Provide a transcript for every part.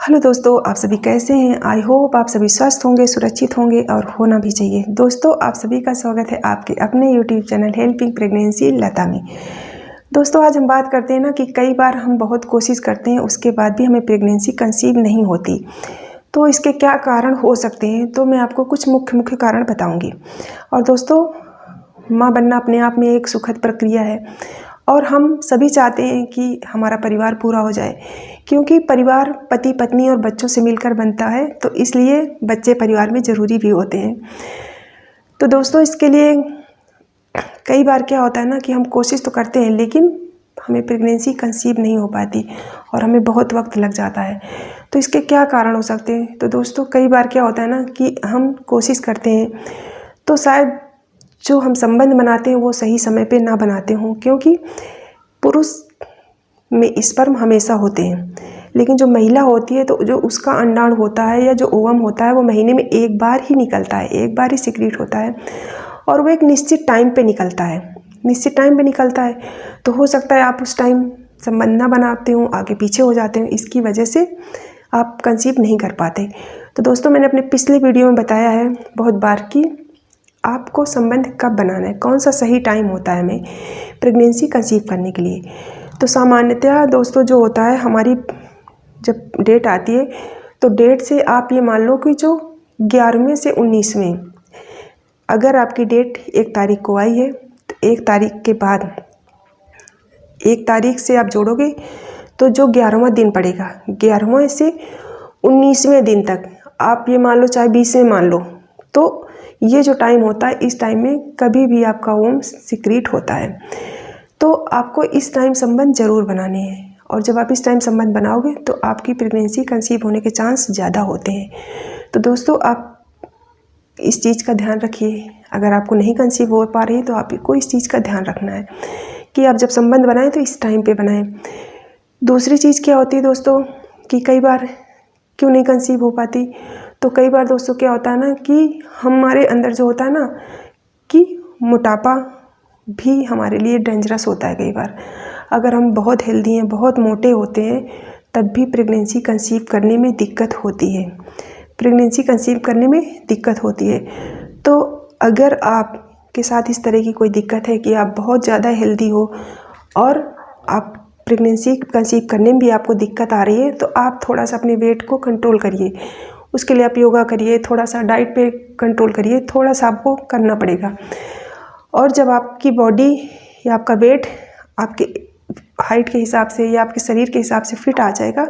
Hello दोस्तों, आप सभी कैसे हैं। आई होप आप सभी स्वस्थ होंगे, सुरक्षित होंगे और होना भी चाहिए। दोस्तों, आप सभी का स्वागत है आपके अपने यूट्यूब चैनल हेल्पिंग प्रेगनेंसी लता में। दोस्तों, आज हम बात करते हैं ना कि कई बार हम बहुत कोशिश करते हैं, उसके बाद भी हमें प्रेगनेंसी कंसीव नहीं होती। तो इसके क्या कारण हो सकते हैं, तो मैं आपको कुछ मुख्य कारण बताऊँगी। और दोस्तों, माँ बनना अपने आप में एक सुखद प्रक्रिया है और हम सभी चाहते हैं कि हमारा परिवार पूरा हो जाए, क्योंकि परिवार पति पत्नी और बच्चों से मिलकर बनता है। तो इसलिए बच्चे परिवार में ज़रूरी भी होते हैं। तो दोस्तों, इसके लिए कई बार क्या होता है ना कि हम कोशिश तो करते हैं, लेकिन हमें प्रेगनेंसी कंसीव नहीं हो पाती और हमें बहुत वक्त लग जाता है। तो इसके क्या कारण हो सकते हैं। तो दोस्तों, कई बार क्या होता है ना कि हम कोशिश करते हैं तो शायद जो हम संबंध बनाते हैं वो सही समय पे ना बनाते हों, क्योंकि पुरुष में स्पर्म हमेशा होते हैं, लेकिन जो महिला होती है तो जो उसका अंडाणु होता है या जो ओवम होता है वो महीने में एक बार ही निकलता है, एक बार ही सिक्रीट होता है और वो एक निश्चित टाइम पे निकलता है, निश्चित टाइम पे निकलता है। तो हो सकता है आप उस टाइम संबंध ना बनाते हो, आगे पीछे हो जाते हो, इसकी वजह से आप कंसीव नहीं कर पाते। तो दोस्तों, मैंने अपने पिछले वीडियो में बताया है बहुत बार कि आपको संबंध कब बनाना है, कौन सा सही टाइम होता है हमें प्रेगनेंसी कंसीव करने के लिए। तो सामान्यतः दोस्तों जो होता है, हमारी जब डेट आती है तो डेट से आप ये मान लो कि जो 11वें से 19वें, अगर आपकी डेट 1 तारीख को आई है तो 1 तारीख के बाद 1 तारीख से आप जोड़ोगे तो जो 11वां दिन पड़ेगा, 11वें से 19वें दिन तक आप ये मान लो, चाहे 20वें मान लो, तो ये जो टाइम होता है, इस टाइम में कभी भी आपका ओवम सिक्रीट होता है। तो आपको इस टाइम संबंध जरूर बनाने हैं और जब आप इस टाइम संबंध बनाओगे तो आपकी प्रेगनेंसी कंसीव होने के चांस ज़्यादा होते हैं। तो दोस्तों, आप इस चीज़ का ध्यान रखिए। अगर आपको नहीं कंसीव हो पा रही तो आपको इस चीज़ का ध्यान रखना है कि आप जब संबंध बनाएं तो इस टाइम पे बनाएं। दूसरी चीज़ क्या होती है दोस्तों कि कई बार क्यों नहीं कंसीव हो पाती। तो कई बार दोस्तों क्या होता है ना कि हमारे अंदर जो होता है ना कि मोटापा भी हमारे लिए डेंजरस होता है। कई बार अगर हम बहुत हेल्दी हैं, बहुत मोटे होते हैं, तब भी प्रेगनेंसी कंसीव करने में दिक्कत होती है, प्रेगनेंसी कंसीव करने में दिक्कत होती है। तो अगर आपके साथ इस तरह की कोई दिक्कत है कि आप बहुत ज़्यादा हेल्दी हो और आप प्रेगनेंसी कंसीव करने में भी आपको दिक्कत आ रही है, तो आप थोड़ा सा अपने वेट को कंट्रोल करिए। उसके लिए आप योगा करिए, थोड़ा सा डाइट पे कंट्रोल करिए, थोड़ा सा आपको करना पड़ेगा। और जब आपकी बॉडी या आपका वेट आपके हाइट के हिसाब से या आपके शरीर के हिसाब से फिट आ जाएगा,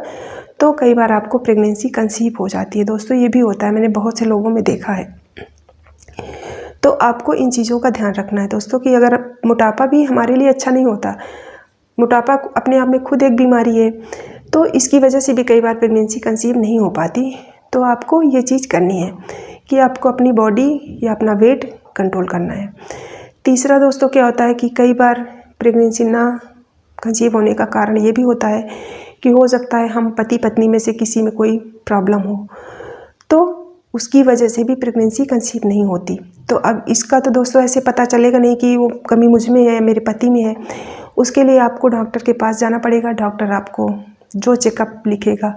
तो कई बार आपको प्रेगनेंसी कंसीव हो जाती है। दोस्तों, ये भी होता है, मैंने बहुत से लोगों में देखा है। तो आपको इन चीज़ों का ध्यान रखना है दोस्तों कि अगर मोटापा भी हमारे लिए अच्छा नहीं होता, मोटापा अपने आप में खुद एक बीमारी है, तो इसकी वजह से भी कई बार प्रेगनेंसी कंसीव नहीं हो पाती। तो आपको ये चीज़ करनी है कि आपको अपनी बॉडी या अपना वेट कंट्रोल करना है। तीसरा दोस्तों क्या होता है कि कई बार प्रेगनेंसी ना कंसीव होने का कारण ये भी होता है कि हो सकता है हम पति पत्नी में से किसी में कोई प्रॉब्लम हो, तो उसकी वजह से भी प्रेगनेंसी कंसीव नहीं होती। तो अब इसका तो दोस्तों ऐसे पता चलेगा नहीं कि वो कमी मुझ में है, मेरे पति में है। उसके लिए आपको डॉक्टर के पास जाना पड़ेगा। डॉक्टर आपको जो चेकअप लिखेगा,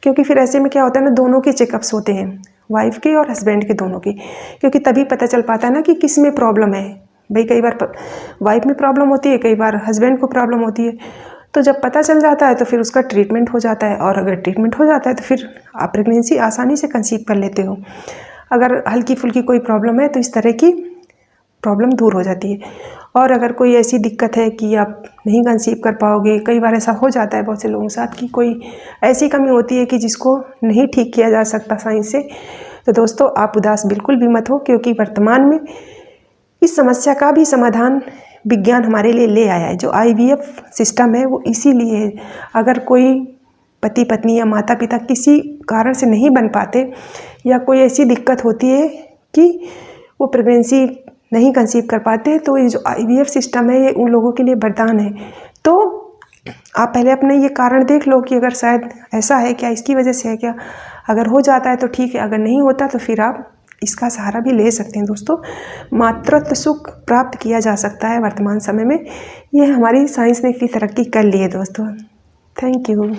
क्योंकि फिर ऐसे में क्या होता है ना, दोनों के चेकअप्स होते हैं, वाइफ के और हस्बैंड के, दोनों के, क्योंकि तभी पता चल पाता है ना कि किस में प्रॉब्लम है। भाई कई बार वाइफ में प्रॉब्लम होती है, कई बार हस्बैंड को प्रॉब्लम होती है। तो जब पता चल जाता है तो फिर उसका ट्रीटमेंट हो जाता है, और अगर ट्रीटमेंट हो जाता है तो फिर आप प्रेगनेंसी आसानी से कंसीव कर लेते हो। अगर हल्की फुल्की कोई प्रॉब्लम है तो इस तरह की प्रॉब्लम दूर हो जाती है। और अगर कोई ऐसी दिक्कत है कि आप नहीं कंसीव कर पाओगे, कई बार ऐसा हो जाता है बहुत से लोगों के साथ कि कोई ऐसी कमी होती है कि जिसको नहीं ठीक किया जा सकता साइंस से, तो दोस्तों आप उदास बिल्कुल भी मत हो, क्योंकि वर्तमान में इस समस्या का भी समाधान विज्ञान हमारे लिए ले आया है। जो IVF सिस्टम है वो इसीलिए है। अगर कोई पति पत्नी या माता पिता किसी कारण से नहीं बन पाते या कोई ऐसी दिक्कत होती है कि वो प्रेगनेंसी नहीं कंसीव कर पाते, तो ये जो IVF सिस्टम है ये उन लोगों के लिए वरदान है। तो आप पहले अपने ये कारण देख लो कि अगर शायद ऐसा है क्या, इसकी वजह से है क्या। अगर हो जाता है तो ठीक है, अगर नहीं होता तो फिर आप इसका सहारा भी ले सकते हैं। दोस्तों, मातृत्व सुख प्राप्त किया जा सकता है वर्तमान समय में, यह हमारी साइंस ने इतनी तरक्की कर ली है दोस्तों। Thank you.